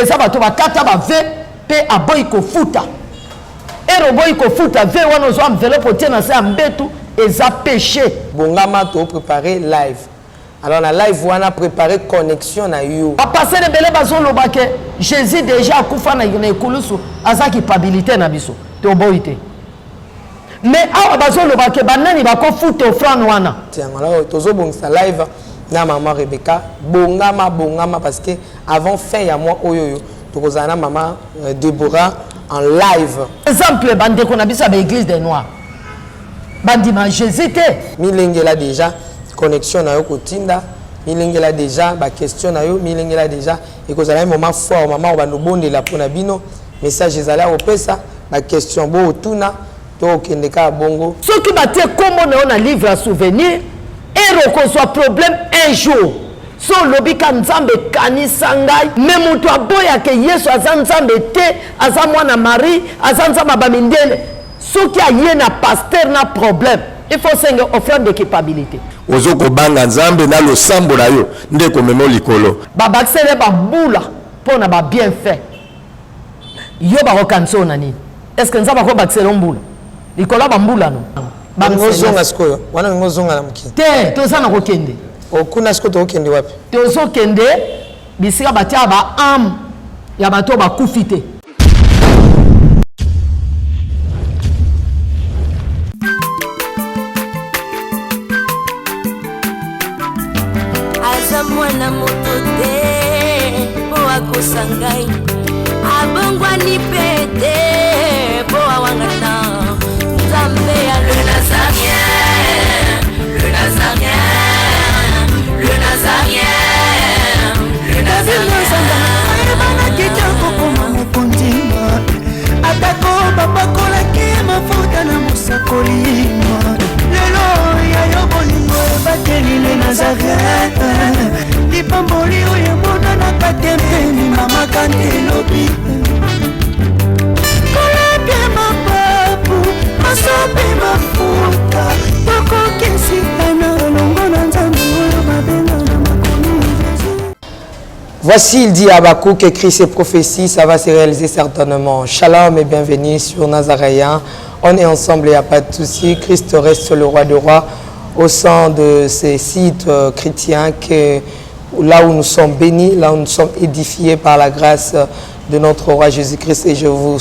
eza bato bakata bave pe aboyi kofuta ero boyi kofuta ve wana ozwa enveloppe otie na se ya mbetu eza péché. Bongama to préparer live. Alors la live wana préparer connexion na yo. Passer de belé bazoloba ke Jésus déjà akufa na ekulusu aza capabilité na biso to boyite. Mais awa bazoloba ke banani bakofuta offrande wana. Tiens alors tozo bongisa live na maman Rebecca bongama parce que avant fin ya mois oyoyo tokozana maman Deborah en live. Exemple bande ko na biso ba église des noirs. Bandima Jésus te milengela déjà connexion na yo kotinda milengela déjà ba question na yo milengela déjà et kozala un moment fort maman ba no bondela pona bino message ezala opesa ba question bo tuna to kendeka bongo soki batie kombo na yo na livre à souvenir et reconçoit problème un jour so lobika nzambe kanisa ngai me mutu aboya ke Yesu aza nzambe te aza mwana Marie aza nzambe bamindele soki aye na pasteur na problème il faut senga offrande de culpabilité ozoko banga nzambe na losambo na yo ndeko memo likolo babakisele bambula pona ba bien fait yo bakokanisa na nini est-ce que nzambe akobakisela mbula likolo bambula no bangozonga sikoyo wana ngozonga na mki te toza na kokende okuna siko to okende wapi tozokende bisika batia ba âme ya bato bakufi te. Mwana motote po akosangai abongwa ni pete po awangata nzambe ya le nazarien le nazarien le nazarien le nazarien bana kitoko koma mokondima atako babakola ke mafuta na musakolima lelo ya yo bolingo bateli le nazarien Pamboli oye mona na katempeni mama kantelobi koleke mapapu masope mafuta toko kesikana longo na nzambe oyo mabenga na makomi Jésus. Voici il dit à Habakkuk écrit ces prophéties, ça va se réaliser certainement. Shalom et bienvenue sur Nazaréen. On est ensemble, il n'y a pas de souci. Christ reste le roi des rois au sein de ces sites chrétiens que là où nous sommes bénis, là où nous sommes édifiés par la grâce de notre roi Jésus-Christ. Et je nous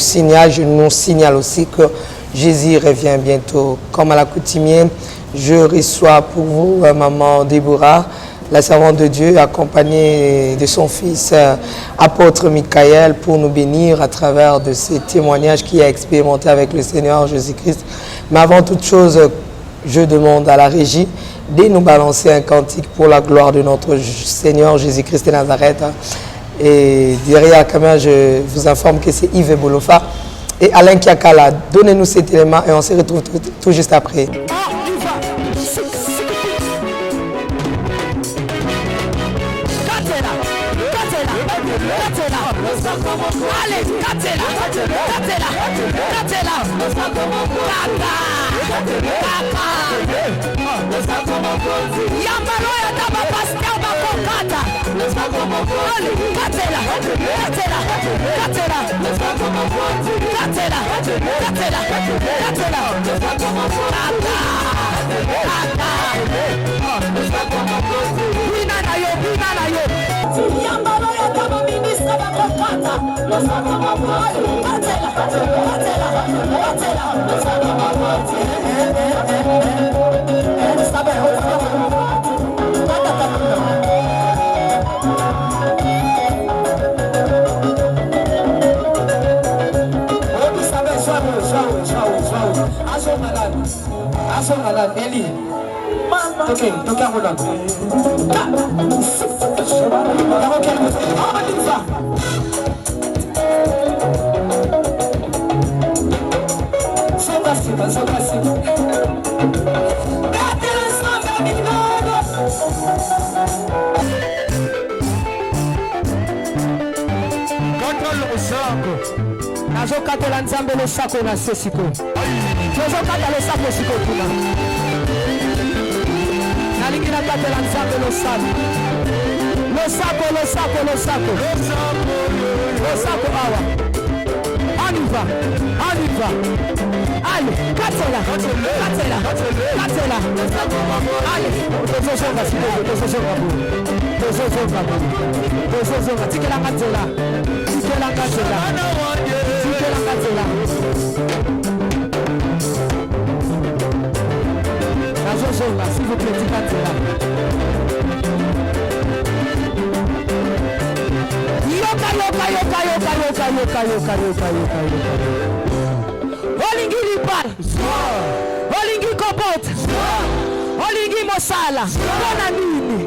signale aussi que Jésus revient bientôt. Comme à l'accoutumée, je reçois pour vous maman Déborah, la servante de Dieu, accompagnée de son fils apôtre Michael, pour nous bénir à travers de ces témoignages qu'il a expérimenté avec le Seigneur Jésus-Christ. Mais avant toute chose, je demande à la régie de nous balancer un cantique pour la gloire de notre Seigneur Jésus-Christ de Nazareth. Et derrière la caméra, je vous informe que c'est Yves Bolofa et Alain Kiakala. Donnez-nous cet élément et on se retrouve tout juste après. Nazokatela nzambe losako na sesiko. Nazokatela losako siko tuna. Nalingi nakatela nzambe losako. Losako. On y va. Allez, katela. Allez, s'il vous plaît, olingi libala olingi kobota olingi mosala mpona nini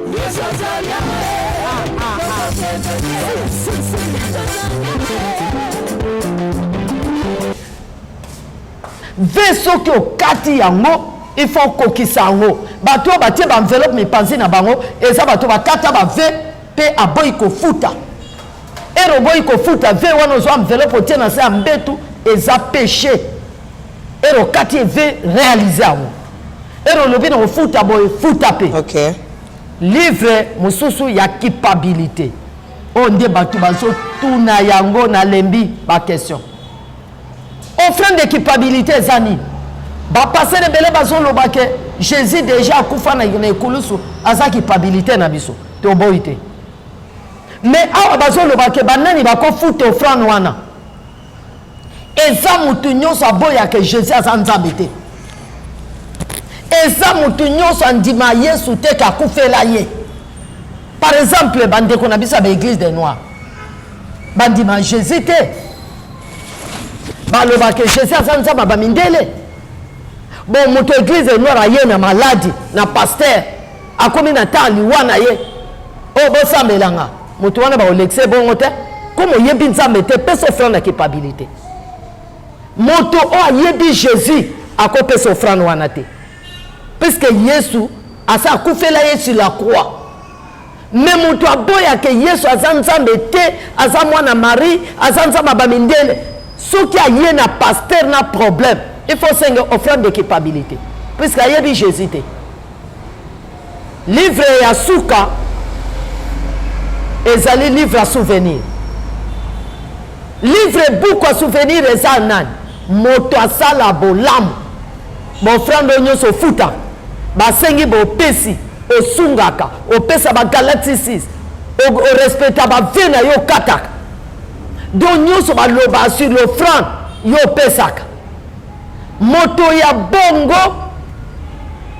ve soki okati yango il faut kokisa yango bato batie baenveloppe mipanzi na bango eza bato bakata bave mpe aboyi kofuta ero boyi kofuta ve wana ozwa enveloppe otie na se ya mbetu eza péché ero kati eve réaliser yango ero lobi na kofuta boye futa pe okay. Livre mosusu ya culpabilité oyo nde bato bazotuna yango na lembi baquestion offrande de culpabilité eza nini bapasser ebele bazoloba ke Jésus déjà akufa na ekulusu aza culpabilité na biso toboyi te mais awa bazoloba ke banani bakofuta offrande wana eza mutu nyonso aboyaka Jésus aza nzambe te eza mutu nyonso andima Yesu te kakufela ye par exemple bandeko na biso ya baeglise des noirs bandima Jésus te balobaka Jésus aza nzambe bamindele bon mutu église des noirs aye na maladi na pasteur akomi na temps liwa na ye oyo bosambelanga mutu wana baolekise bongo te comme oyebi nzambe te pesa offrande na culpabilité moto oyo ayebi Jésus akopesa offrande wana te puisque Yesu asa akufela ye sur la croix mais moto aboyaka Yesu aza nzambe te aza mwana Marie aza nzambe bamindele soki aye na pasteur na problème il faut senga offrande de culpabilité puisque ayebi Jésus te livre ya suka ezali livre à souvenir livre buku à souvenir eza nani moto asala bolamu bofrande nyonso futa basengi bopesi osungaka opesa bagalati 6 orespecta bave na yo kataka donc nyonso baloba sur l'offrande yo opesaka moto ya bongo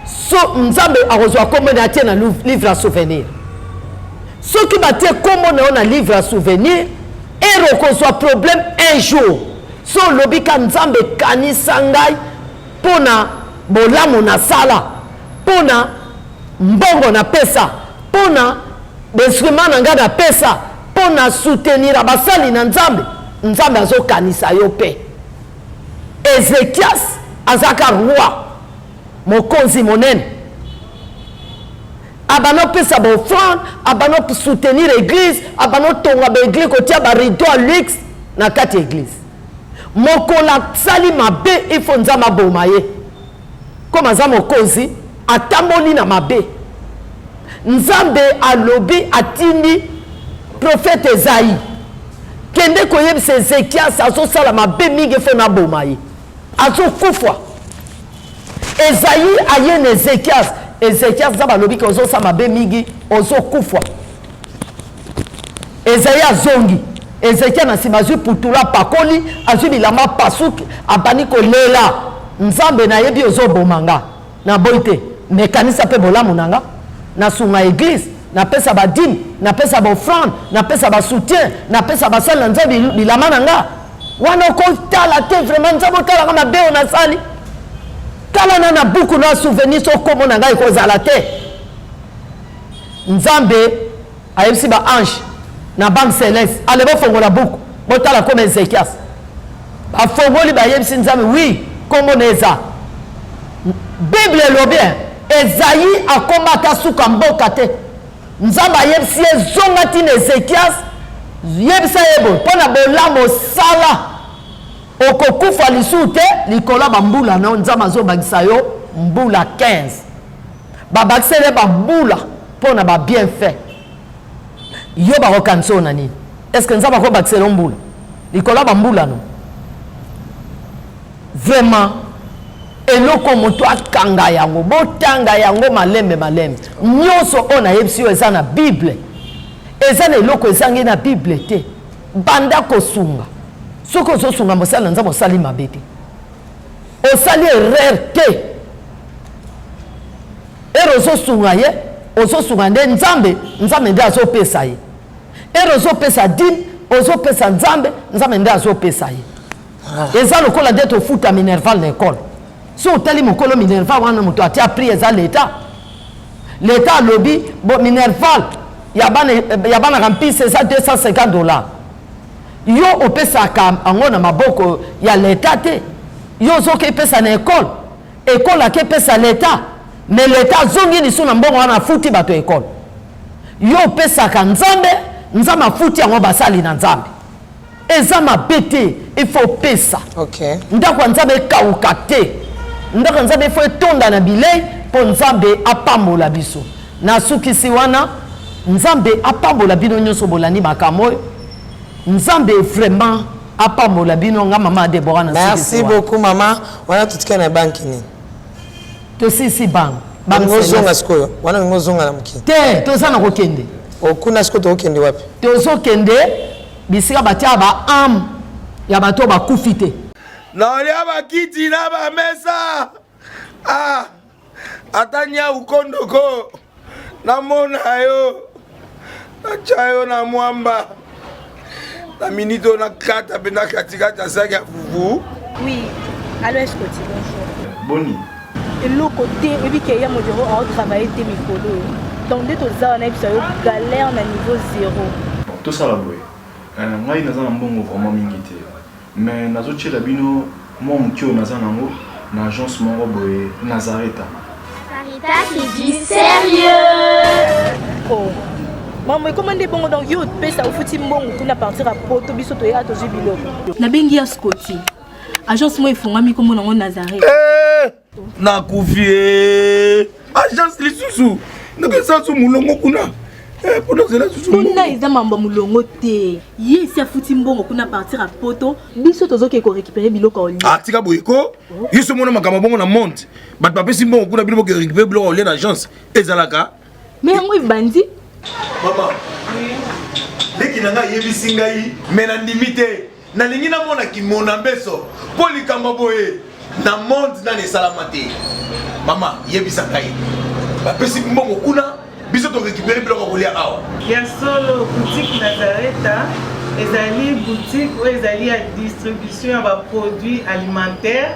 so nzambe akozwa kombo na atie na livre à souvenir soki batie kombo na yo na livre à souvenir ero kozwa problème un jour so olobi ka nzambe kanisa ngai mpona bolamu na sala mpona mbongo na pesa mpona bainstrument na ngai na pesa mpona soutenir basali na nzambe nzambe azokanisa yo mpe Ezekias azaka roi mokonzi monene abano pesa baoffrande abano soutenir église abano tonga baéglise kotia barideau à luxe na kati église mokola sali mabe il faut nzambe aboma ye comme aza mokonzi atamboli na mabe nzambe alobi atindi prophète Esaïe kende koyebisa Ezekias azosala mabe mingi fo na boma ye azokufa Esaïe aye na Ezekias nzambe alobi ke ozosala mabe mingi ozokufa Esaïe azongi Ezekiel na nsima azwi putula pakoli azwi bilamba pasuki abani kolela nzambe nayebi ozobomanga na boyi te mekanisa mpe bolamu nanga nasunga église napesa badime napesa baoffrande napesa basoutien napesa basali na nzambe bilamba nanga wana okotala te vraiment nzambe otalaka mabe oyo nasali tala na buku na souvenir so kombo na ngai ekozala te nzambe ayebisi baange na banque céleste ale bofongola buku botala comme Ezekias bafongoli bayebisi nzambe oui kombo na eza bible elobi Esaïe akombaka suka mboka te nzambe ayebisi ezonga tina Ezekias yebisa yebo mpona bolamu osala okokufa lisusu te likolo bambula na nzambe azobakisa yo mbula 15 babakisele bambula mpona babienfait yo bakokanisa oyo na nini est ce que nzambe akobakisela mbula likolo bambula no vraiment eloko moto akanga yango botanga yango malembe nyonso ona yebisi yo eza na Bible eza na eloko ezangi na Bible te banda kosunga soko ozosunga mosala nzambe osali mabe te osali erreur te ozosunga ye ozosunga nde nzambe nde azopesa ye ozopesa dîme ozopesa nzambe nde azopesa ye eza lokola nde tofuta minerval na ekole so otali mokolo minerval wana moto atia prix eza l'État alobi bo minerval ya bana rampisi eza $250 yo opesaka ango na maboko ya l'État te yo ozoka epesa na ekole akepesa l'État mais l'État zongi lisu na mbongo wana afuti bato ekole yo opesaka nzambe afuti yango basali na nzambe eza mabe te ifo pesa ndako ya nzambe ekauka te ndako ya nzambe ifo etonda na bilei mpo nzambe apambola biso nasukisi wana nzambe apambola bino nyonso bolandi makambo oyo nzambe vraiment apambola bino nga mama Deborah na merci beaucoup mama wana tutika na banki nini tosisi bank ngozonga sikoyo wana ngozonga na mukini te toza na kokende okuna siko tokende wapi tozokende bisika batia ba am ya bato bakufi te naolia bakiti na bamesa atanya ukondoko namona yo nachayo na mwamba na minito na kata pena katikati ya saki ya fufu. Oui, alors est-ce que tu bonjour Boni et le côté et puis qu'il y a mon bureau à travailler des micros donc dès que ça on a eu galère na niveau 0 tout ça la boy moi il naza mbongo vraiment mingité mais nazo tchela bino moi mukio naza nango na agence moko boy Nazareta qui dit sérieux. Oh maman comment des bon donc yo pesa au fouti mbongo kuna partir à poto biso to ya to jibilo na bengi ya Scotty agence moi ifungami comme nango Nazareta na kufie agence lisusu ndeke sansu mulongo kuna pona zela susu kuna eza mamba mulongo te yesi afuti mbongo kuna partir à poto biso tozoke ko récupérer biloko oli tika boyeko yiso mona makama bongo na monte bat papesi mbongo kuna biloko ko récupérer biloko oli na agence ezalaka mais yango ibandi mama leki nanga yebisi ngai mena ndimite nalingi namona kimona mbeso po likamba boye na monde na nesalama te mama yebisa ngai bapesi mbongo kuna biso to récupérer biloko kolia awa ya solo boutique Nazareta ezali boutique ou ezali ya distribution ya produits alimentaires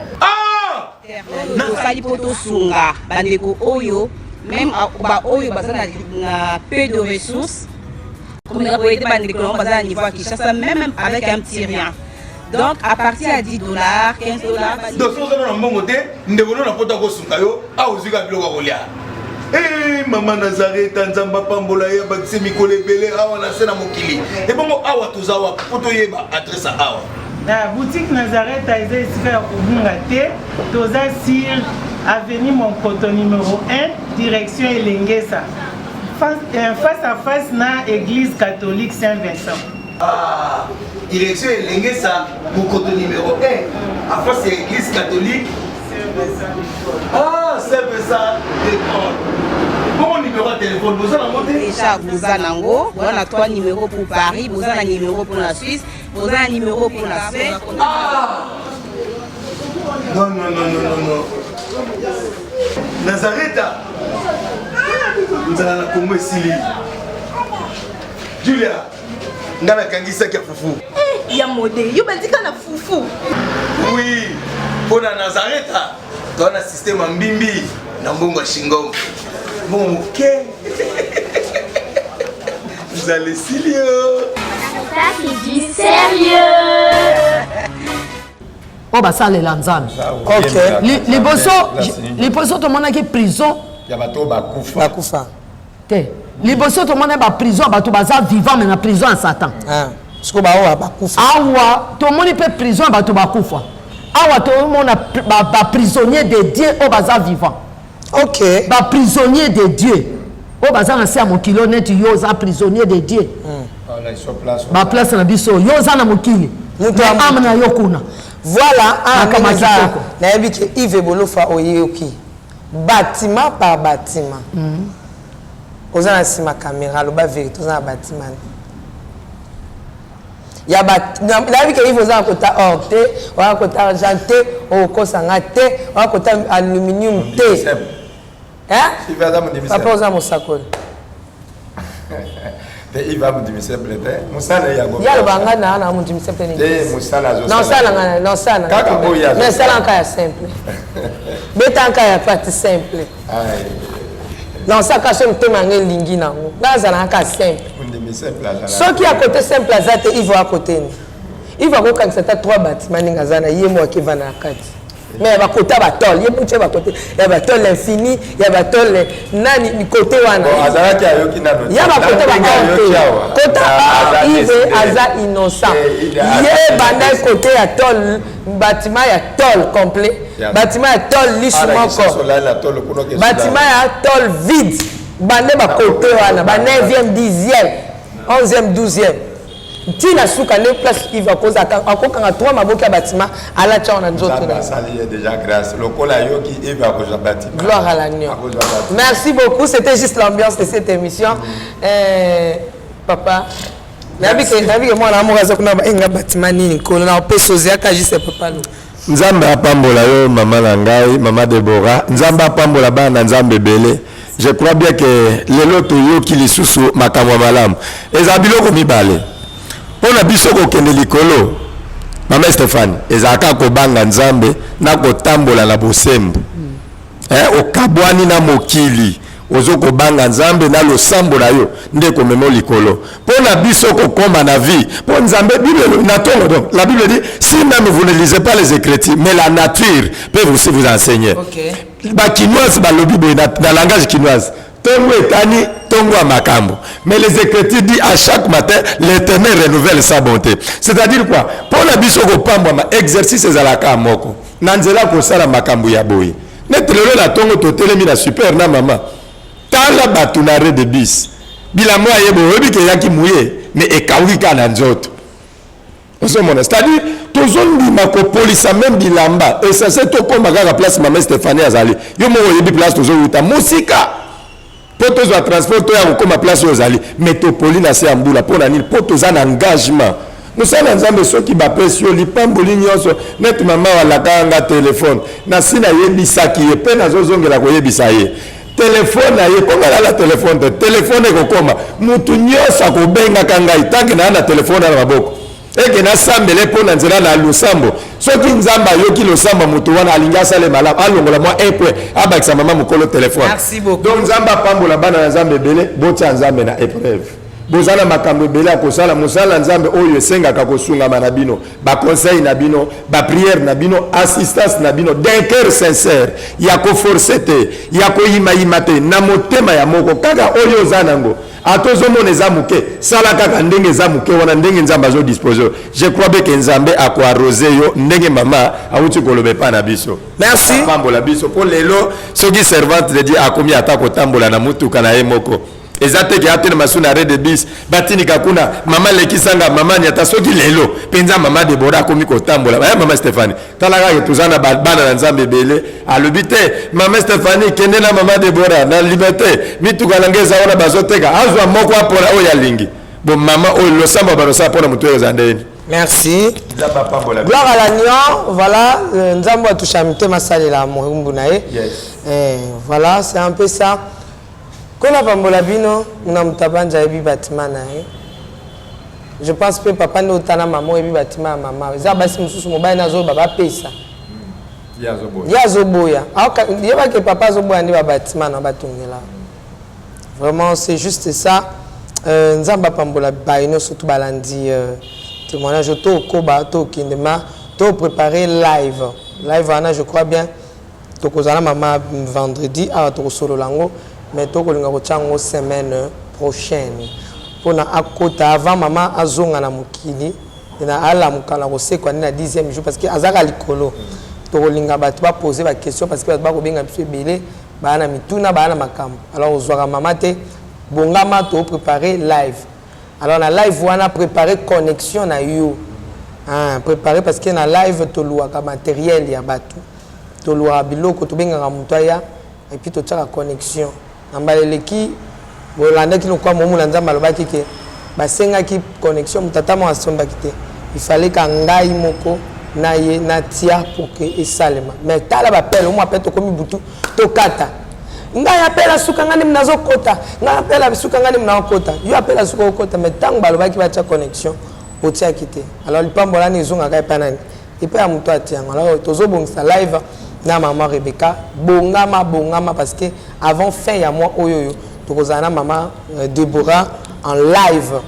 nasali poto sunga bandeko oyo même ba oyo baza na peu de ressources comme la boyete bandeko on baza à niveau à Kinshasa même avec un petit rien. Donc à partir à $10, $15. Donc si vous avez un bon côté, nous devons nous apporter au sungayo, à aux yeux de l'olia. Eh maman Nazareta nzamba pambola ya bakise mikole belé awa na sena mokili. Et bon awa tozawa poto yeba adresse awa. La boutique Nazareta est ici à Obungate, toza sur avenue Monkoto numéro 1, direction Elengesa. Face à face na église catholique Saint-Vincent. Ah, direction Elengesa, Monkoto numéro 1, à face de l'église catholique Ah, c'est ça, d'accord. Bon numéro de téléphone, vous avez monté déjà, vous avez on a 3 numéros pour Paris, vous avez un numéro pour la Suisse, vous avez un numéro pour la Suisse. Ah non, non, non, non, non, non. Nazareta vous avez la Congo Sili. Julia, vous avez Kangisa qui a foufou. Il y a modé, il y a foufou. Oui, pour la Nazareta, tu as un système en bimbi, dans Bongo Shingong. Bon, ok. Vous allez Silio. Qui dit sérieux. Oh bah ça les lanzam. Ok. Les bosso tout le monde qui prison. Il y a bateau bakoufa. Té. Les bosso tout le monde ba prison bateau baza vivant mais na prison en Satan. Ah. Parce que ba o bakoufa. Awa tout le monde peut prison bateau bakoufa. Awa tout le monde ba prisonnier de Dieu au baza vivant. Ok. Ba prisonnier de Dieu. Au baza na sia mokilo net yo za prisonnier de Dieu. Ah là ils sont place. Ba place na biso yo za na mokili. Mutu amana yo kuna. Voilà, nayebi ke Yves Bolofa oyeyoki. Bâtiment par bâtiment. Oza na sima caméra, loba vérité, oza na bâtiment. Ya nayebi ke Yves oza na kota or te, oza na kota argent te, okosanga te, oza na kota aluminium te. Papa oza mosakoli. Il va me dire simple. Musala ya go. Ya banga na mu dire simple ni. Musala zo. Non sala ngana, non sala. Kaka boya. Mais sala nka ya simple. Beta nka ya parti simple. Ai. Non ça ka so mtemanga lingi nango. Ngaza na nka simple. Ndimi simple azala. Soki à côté simple azate il va à côté ni. Il va ko kanisa ta 3 bâtiments ninga zana yemo akiva na kati. Mais ba kota ba tol, yebo ba côté, ya ba tol l'infini, ya ba tol nani ni côté wana. Bon azala ki ayoki na no. Ya ba kota ba côté. Kota Yves aza innocent. Ye banda côté ya tol, bâtiment ya tol complet. Bâtiment ya tol lissement ko. Bâtiment ya tol vide. Banda ba côté wana, ba 9e, 10e, 11e, 12e. Tina suka ne place il va cause akokanga 3 maboka bâtiment à la tcha on a nzoto na sali déjà grâce lokola yoki il va cause bâtiment gloire à l'agneau. Merci beaucoup, c'était juste l'ambiance de cette émission. Papa nabi ke moi na moraza kuna ba enga bâtiment nini ko na pesoze aka juste papa lo nzambe apambola yo mama na ngai mama Deborah nzambe apambola bana nzambe belé. Je crois bien que lelo to yoki lisusu makamwa malamu ezabiloko mibale. On a biso ko kende likolo mama Stéphane ezaka ko banga nzambe na ko tambola na bosembo okabwani na mokili ozo ko banga nzambe na losambo na yo nde ko memo likolo pona biso ko koma na vie po nzambe Bible na tongo donc la Bible dit si même vous ne lisez pas les Écritures mais la nature peut aussi vous enseigner. Ba kinoise ba lobi dans langage kinoise tongo etani tongo a makambo. Mais les Écritures disent à chaque matin l'Éternel renouvelle sa bonté. C'est-à-dire quoi? Pour la biso ko pamba ma exercice ezalaka moko. Nanzela ko sala makambo ya boyi. Netlelo la tongo totelemi na super na mama. Tala batunare de bis. Bila mo ayebo obi ke yaki muye mais ekawika na nzoto. C'est-à-dire tozondi mako polisa même bilamba et ça c'est to komba kaka place mama Stéphanie azali. Yo mo yebi place tozo uta musika. Poto za transport to ya kokoma place ozali métropole na se ambula pona nini poto za na engagement musala nzambe soki ba presio lipamboli nyonso net mama wala kanga téléphone na sina yebisaki ye pe na zozongela ko yebisa ye téléphone na ye konga la téléphone ekokoma mutu nyonso akobenga kanga itange na téléphone na maboko eke na sambele pona nzela na lusambo soki nzamba yoki losambo mutu wana alinga sale malamu alongola mwa epwe abakisa mama mukolo téléphone. Merci beaucoup. Donc nzamba pambola bana na nzambe bele botya nzambe na épreuve bozala makambo bele akosala musala nzambe oyo esengaka kosungama na bino ba conseil na bino ba prière na bino assistance na bino d'un cœur sincère ya ko forcer te ya ko yima te na motema ya moko kaka oyo zanango atozomona eza muke sala kaka ndenge eza muke wana ndenge nzambe azo disposer. Je crois bien que nzambe ako arroser yo ndenge mama awuti kolobe pa na biso. Merci pambola biso pour lelo soki servante de Dieu akomi atako tambola na mutuka na ye moko ezate ki atene masuna red de bis batini kakuna mama lekisanga mama nyata soki lelo penza mama Deborah akomi ko tambola ba mama Stéphanie talaka ke tuzana bana na nzambe bele alobite mama Stéphanie kende na mama Deborah na liberté mituka langeza wana bazoteka azwa moko apona oya lingi bon mama o lo samba barosa pona mutu ezandeni. Merci. Gloire à l'agneau. Voilà, nzambo atushamite masalela muhumbu na ye. Voilà, c'est un peu ça. Kona pambola bino na mutabanja ebi batima na ye. Je pense que papa no tana maman ebi batima mama. Za basi mususu mobile na zo baba pesa. Ya zo boya. Aka yeba ke papa zo boya ndi batima na batongela. Vraiment c'est juste ça. Nzamba pambola baino surtout balandi témoignage to koba to kindema to préparer live wana je crois bien to kozala mama vendredi à to solo lango mais to kolinga ko chango semaine prochaine pona akota avant mama azonga na mukili na ala mukala ko se kwa na 10e jour parce que azaka likolo to kolinga ba to ba poser ba question parce que ba ko benga biso belé ba na mituna ba na makambo alors ozwaka mama te bongama to préparer live. Alors la live on a préparé connexion na yo préparer parce que na live toluaka matériel ya batu toluaka biloko tobengaka mutu aya et puis totiaka connexion nambaleleki bolandaki lokwa momula nzambe alobaki ke basengaki connexion mutatama asombaki te il fallait ka ngai moko na ye na tia pour que esalema mais tala bapele omo apele tokomi butu tokata ngai apela suka ngani mnazo kota ngai apela suka ngani mnazo kota yo apela suka okota mais tango balobaki batia connexion otia kité alors lipambola ni zonga kai panani ipe ya mutu atiango alors tozobongisa live na maman Rebecca bongama parce que avant fin ya mois oyoyo tokozana maman Deborah en live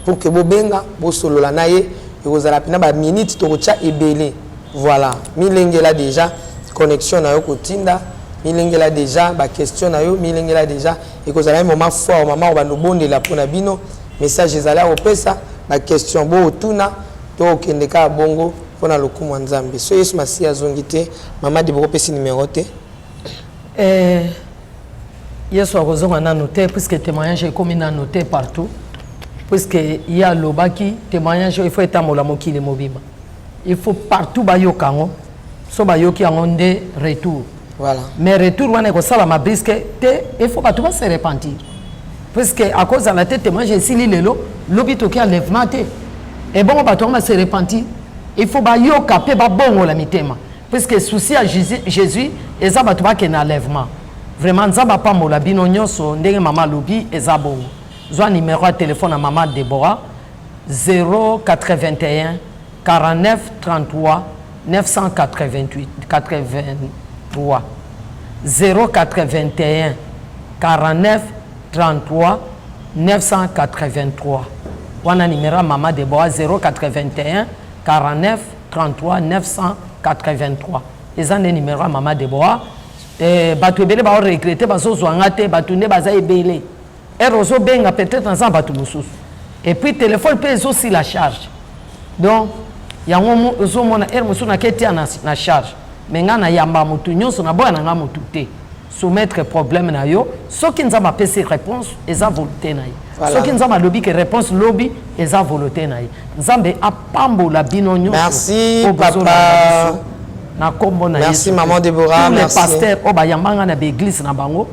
pour que bobenga bo solola na ye ekozala pina ba minute tokotia ebele voilà milengela déjà connexion na yo kotinda milengela déjà ba question na yo milengela déjà ekozala un moment fort maman ba nobondela pona bino message ezala opesa ba question bo otuna to kendeka bongo pona lokumu nzambe so yesu masi azongi te maman Deborah pesi numéro te yesu akozonga nano te puisque témoignage ekomi nano te partout puisque il y a lobaki témoignage il faut etambola mokili mobima il faut partout bayoka yango so bayoki yango nde retour voilà mais retour wana ekosalama briske te il faut bato base repentir puisque à cause de la tête témoignage esili lelo lobi toki enlèvement te et bongo bato yango base repentir il faut bayoka mpe babongola mitema puisque souci ya jésus eza bato bakende enlèvement vraiment nzambe apambola bino nyonso ndenge mama lobi eza bongo zwa numéro ya téléphone à maman Deborah 081 49 33 988 83 081 49 33 983 wana numéro ya maman Deborah 081 49 33 983 eza nde numéro ya maman Deborah bato ebele bao regrete bazozwanga te bato nde baza ebele erozo benga peut-être enza bato mosusu et puis téléphone pe aussi la charge donc yango ozomona ere mosusu naketia na charge mais nga na yamba motu nyonso na boya na nga motu te soumettre problème na yo soki nzambe apesi réponse eza volonté na ye soki nzambe alobi ke réponse lobi eza volonté na ye nzambe apambola bino nyonso merci papa na kombo na merci maman Deborah merci les pasteurs o bayambanga na église na bango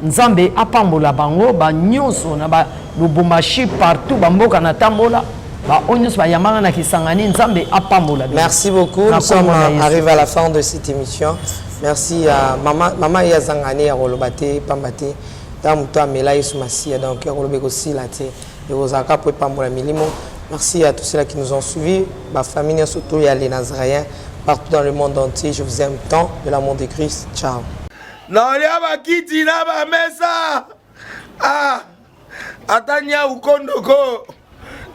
nzambe apambola bango ba nyonso na ba lubumbashi partout bamboka na tambola ba onyos bayambanga na kisangani nzambe apambola. Merci beaucoup, nous sommes arrivés à la fin de cette émission. Merci à maman Yazangani à Rolobate Pambate dans toi Mela Yesumasi donc Rolobeko aussi là té et Rosaka pour pambola milimo. Merci à tous ceux qui nous ont suivis, ma famille surtout et les Nazaréens partout dans le monde entier. Je vous aime tant de l'amour de Christ. Ciao. Naolia bakiti na ba mesa. Ah. Atanya ukondoko.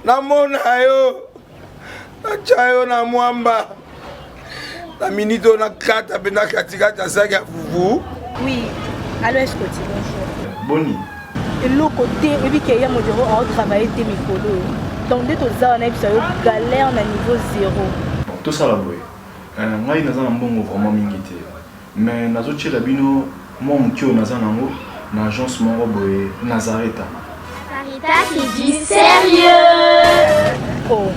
Namona yo. Achayo na mwamba. La minute on a 4 bena katikata saka fufu. Oui. Allô est-ce que tu bonjour. Boni. Et le côté et puis qu'il y a mon bureau à travailler tes micros. Donc dès que ça on a eu galère na niveau 0. Tout ça là boy. Ngai naza na mbongo vraiment mingi te. Mais nazoche la bino moi mukio naza nango na agence moko boye Nazareta. Caritas du sérieux. Oh.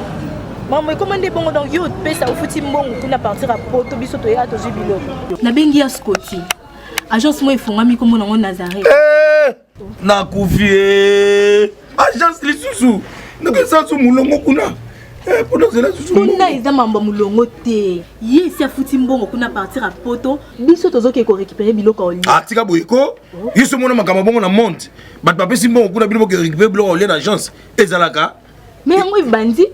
Maman comment des bongo donc yo pesa ufuti mbongo kuna partir à poto biso to ya to jubiloko. Na bengi ya Scotty. Agence moi ifungami comme nango Nazareta. Na kufie. Agence lisusu. Naka sa su mulongo kuna. Kuna eza mambo mulongo te. Ye si afuti mbongo kuna partir à poto biso tozoke ko récupérer biloko oli. Ah tika boyeko. Yeso mona makamba bongo na monte. Bat papesi mbongo kuna biloko ko récupérer biloko oli na agence. Ezalaka. Mais yango bandi.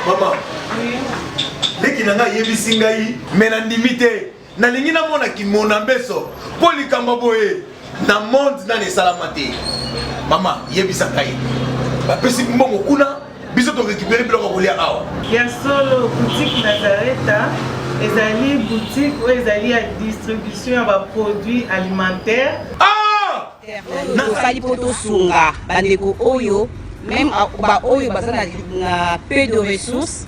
Mama. Leki nanga yebisi ngai mena ndimite. Na lingi na mona ki mona mbeso. Poli kamba boye na monde na ne salamate. Mama yebisa ngai. Bapesi mbongo kuna biso to récupérer biloko kolia awa. Ya solo boutique Nazareta, ezali boutique où ezali à distribution ya produits alimentaires. Ah! Na sali poto sunga bandeko oyo même ba oyo bazana na peu de ressources.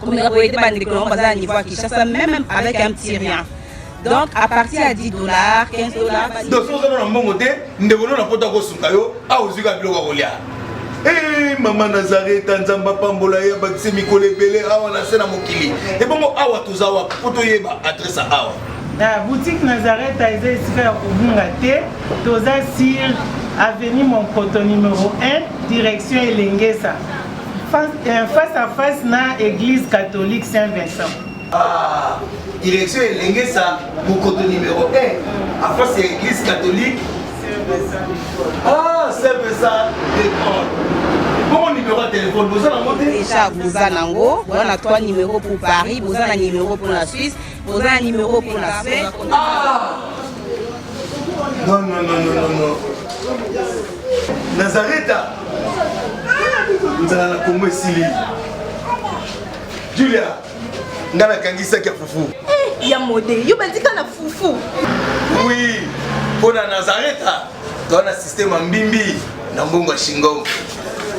Comme la boîte bandeko bazana niveau à Kinshasa même avec un petit rien. Donc à partir à $10, $15. Donc si vous avez un bon côté, ndebono na poto ko sunga yo, a ozika biloko kolia. Maman Nazareth, Nzamba Pambola, Bakse Mikole Bele, Awa Nasena Mokili. Et bon, Awa Touzawa, Potoyeba, adresse à Awa. La boutique Nazareth a été ici à Kubungate, Toza Sir, avenue Monkoto numéro 1, direction Elengesa. Face à face na église catholique Saint-Vincent. Ah, direction Elengesa, Monkoto numéro 1, à face à l'église catholique Saint-Vincent. Ah, Saint-Vincent, d'accord. Bon numéro de téléphone, vous avez monté déjà, vous avez on a 3 numéros pour Paris, vous avez un numéro pour la Suisse, vous avez un numéro pour la Suède. Ah non, non, non, non, non, non. Nazareth, nous allons la Congo Sili. Julia, nous allons la Kangisa qui a foufou. Eh, il y a modé, il y a un foufou. Oui, pour la Nazareth, tu as un système en bimbi, dans Bongo Shingo.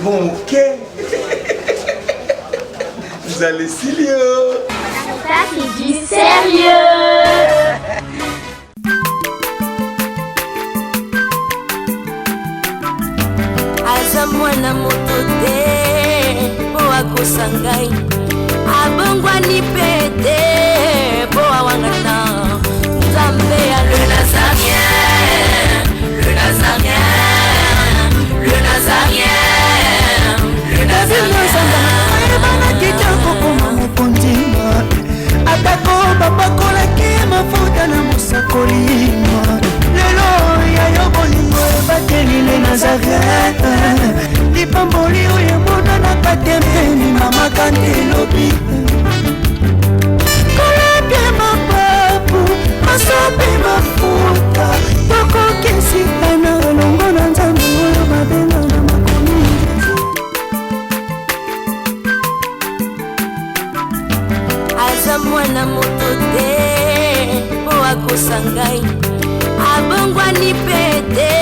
Bon, ok. Vous allez sérieux. Ça, c'est du sérieux. Aza mwana moto te po akosa ngai abongwani pete po awangata Nzambe ya le Nazarien, le Nazarien, le Nazarien. atako bapakolaki mafuta na mosakolima lelo yayo bolingo ebakelile Nazareth lipamboli oyo emonanaka tembeni mama kandelobi kolapie mapapu masopi mafuta tokokisikana elongo na Nzambe oyo babenga na makomi aza mwana moto te po akosa ngai abongwani pete